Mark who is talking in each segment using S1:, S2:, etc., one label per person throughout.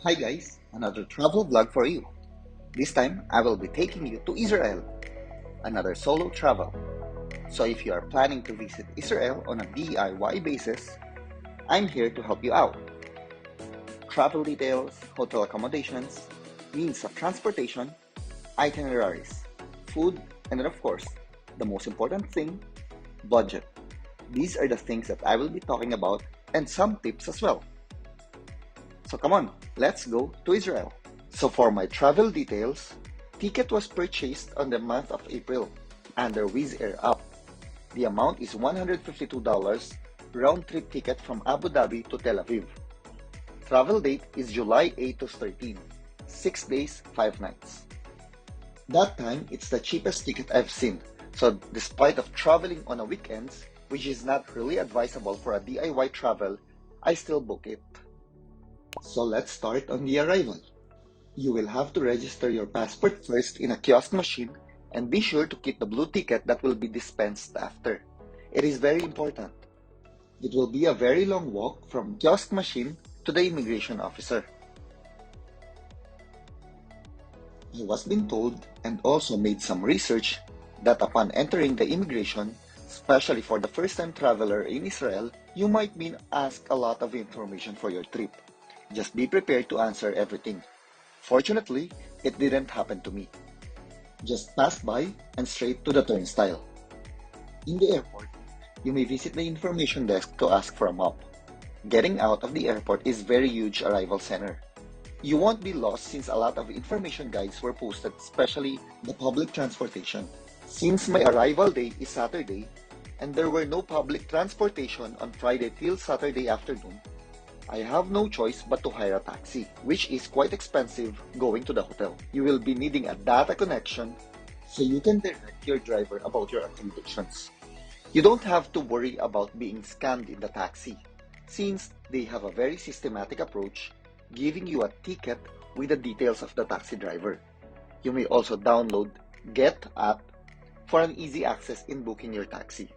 S1: Hi guys, another travel vlog for you. This time, I will be taking you to Israel, another solo travel. So if you are planning to visit Israel on a DIY basis, I'm here to help you out. Travel details, hotel accommodations, means of transportation, itineraries, food, and then of course, the most important thing, budget. These are the things that I will be talking about and some tips as well. So come on, let's go to Israel. So for my travel details, ticket was purchased on the month of April under Wizz Air app. The amount is $152 round-trip ticket from Abu Dhabi to Tel Aviv. Travel date is July 8 to 13, 6 days, 5 nights. That time, it's the cheapest ticket I've seen. So despite of traveling on a weekends, which is not really advisable for a DIY travel, I still book it. So let's start on the arrival. You will have to register your passport first in a kiosk machine and be sure to keep the blue ticket that will be dispensed after. It is very important. It will be a very long walk from kiosk machine to the immigration officer. I was been told and also made some research that upon entering the immigration, especially for the first-time traveler in Israel, you might be asked a lot of information for your trip. Just be prepared to answer everything. Fortunately, it didn't happen to me. Just pass by and straight to the turnstile. In the airport, you may visit the information desk to ask for a map. Getting out of the airport is very huge arrival center. You won't be lost since a lot of information guides were posted, especially the public transportation. Since my arrival day is Saturday, and there were no public transportation on Friday till Saturday afternoon, I have no choice but to hire a taxi, which is quite expensive going to the hotel. You will be needing a data connection so you can direct your driver about your accommodations. You don't have to worry about being scammed in the taxi, since they have a very systematic approach, giving you a ticket with the details of the taxi driver. You may also download Get app for an easy access in booking your taxi.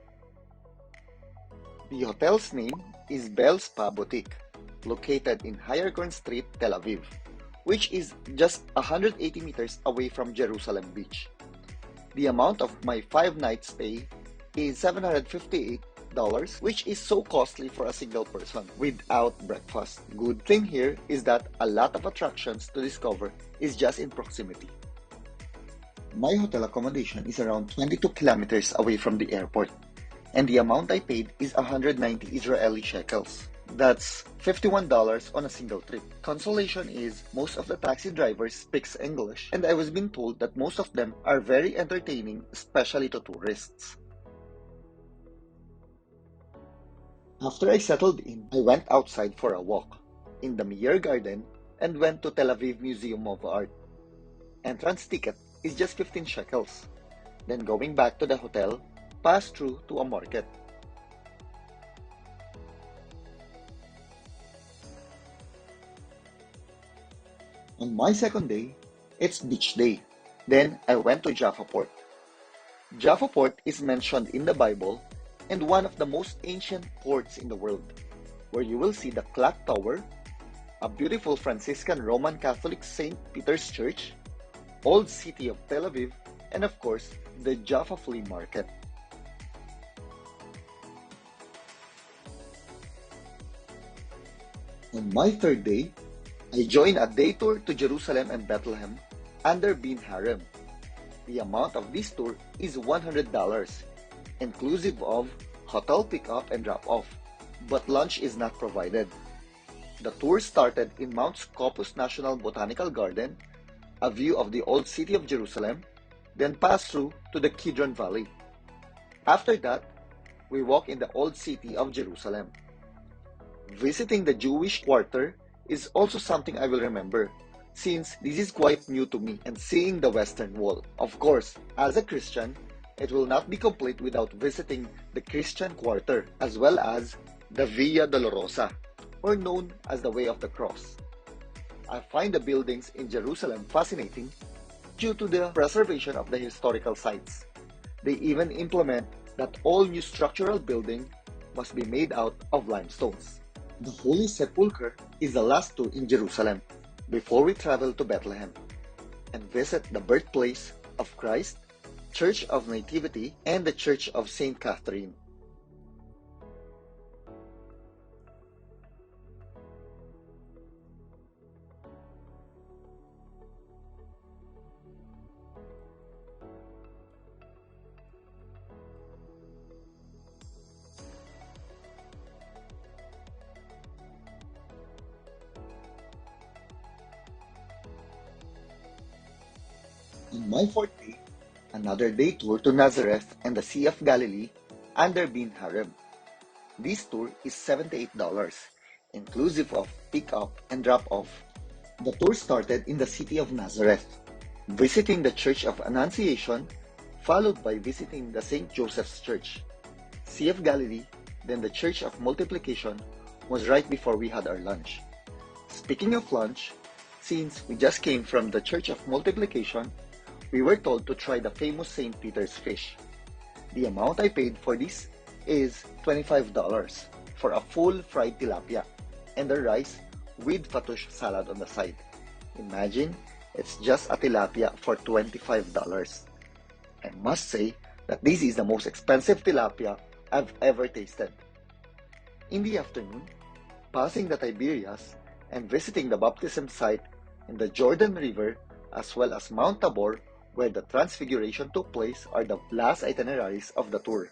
S1: The hotel's name is Bell Spa Boutique, located in Hayarkorn Street, Tel Aviv, which is just 180 meters away from Jerusalem Beach. The amount of my 5-night stay is $758, which is so costly for a single person without breakfast. Good thing here is that a lot of attractions to discover is just in proximity. My hotel accommodation is around 22 kilometers away from the airport, and the amount I paid is 190 Israeli shekels. That's $51 on a single trip. Consolation is most of the taxi drivers speaks English, and I was being told that most of them are very entertaining, especially to tourists. After I settled in, I went outside for a walk in the Meir Garden and went to Tel Aviv Museum of Art. Entrance ticket is just 15 shekels. Then going back to the hotel, pass through to a market. On my second day, it's beach day. Then I went to Jaffa Port. Jaffa Port is mentioned in the Bible and one of the most ancient ports in the world, where you will see the clock tower, a beautiful Franciscan Roman Catholic St. Peter's Church, old city of Tel Aviv, and of course, the Jaffa Flea Market. On my third day, I joined a day tour to Jerusalem and Bethlehem under Bin Harem. The amount of this tour is $100, inclusive of hotel pickup and drop-off, but lunch is not provided. The tour started in Mount Scopus National Botanical Garden, a view of the old city of Jerusalem, then passed through to the Kidron Valley. After that, we walk in the old city of Jerusalem. Visiting the Jewish quarter is also something I will remember, since this is quite new to me, and seeing the Western Wall. Of course, as a Christian, it will not be complete without visiting the Christian quarter, as well as the Via Dolorosa, or known as the Way of the Cross. I find the buildings in Jerusalem fascinating due to the preservation of the historical sites. They even implement that all new structural building must be made out of limestones. The Holy Sepulchre is the last tour in Jerusalem. before we travel to Bethlehem and visit the birthplace of Christ, Church of Nativity, and the Church of St. Catherine. On my fourth day, another day tour to Nazareth and the Sea of Galilee under Bin Harem. This tour is $78, inclusive of pick-up and drop-off. The tour started in the city of Nazareth, visiting the Church of Annunciation, followed by visiting the St. Joseph's Church. Sea of Galilee, then the Church of Multiplication was right before we had our lunch. Speaking of lunch, since we just came from the Church of Multiplication, we were told to try the famous St. Peter's fish. The amount I paid for this is $25 for a full fried tilapia and the rice with fattoush salad on the side. Imagine, it's just a tilapia for $25. I must say that this is the most expensive tilapia I've ever tasted. In the afternoon, passing the Tiberias and visiting the baptism site in the Jordan River as well as Mount Tabor, where the Transfiguration took place, are the last itineraries of the tour.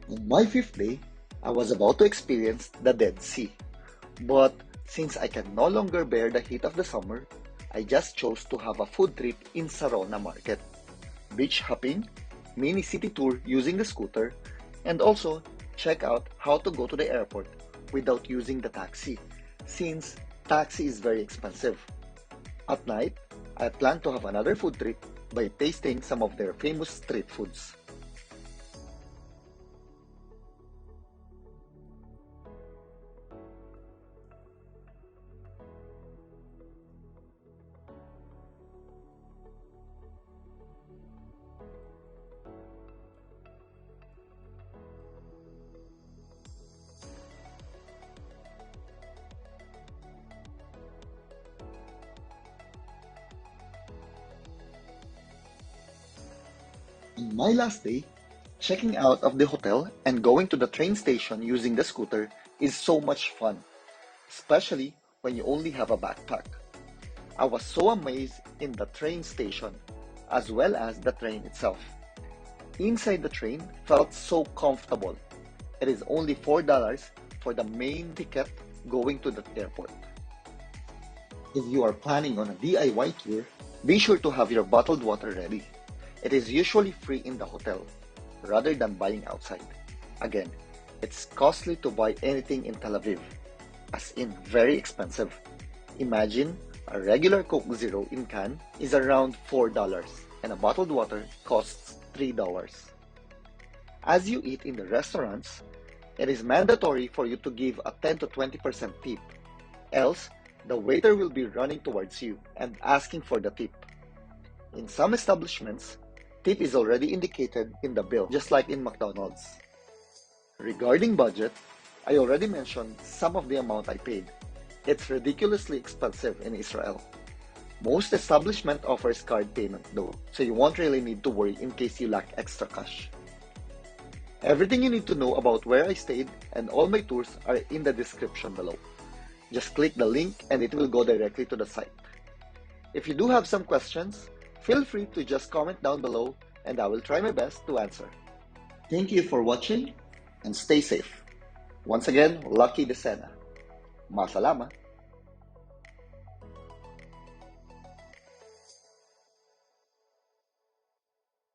S1: On my fifth day, I was about to experience the Dead Sea. But since I can no longer bear the heat of the summer, I just chose to have a food trip in Sarona Market. Beach hopping, mini city tour using the scooter, and also check out how to go to the airport without using the taxi, since taxi is very expensive. At night, I plan to have another food trip by tasting some of their famous street foods. On my last day, checking out of the hotel and going to the train station using the scooter is so much fun, especially when you only have a backpack. I was so amazed in the train station as well as the train itself. Inside the train felt so comfortable. It is only $4 for the main ticket going to the airport. If you are planning on a DIY tour, be sure to have your bottled water ready. It is usually free in the hotel, rather than buying outside. Again, it's costly to buy anything in Tel Aviv, as in very expensive. Imagine a regular Coke Zero in can is around $4 and a bottled water costs $3. As you eat in the restaurants, it is mandatory for you to give a 10 to 20% tip, else the waiter will be running towards you and asking for the tip. In some establishments, tip is already indicated in the bill, just like in McDonald's. Regarding budget, I already mentioned some of the amount I paid. It's ridiculously expensive in Israel. Most establishment offers card payment though, so you won't really need to worry in case you lack extra cash. Everything you need to know about where I stayed and all my tours are in the description below. Just click the link and it will go directly to the site. If you do have some questions, feel free to just comment down below and I will try my best to answer. Thank you for watching and stay safe. Once again, Lucky Desena. Masalamat!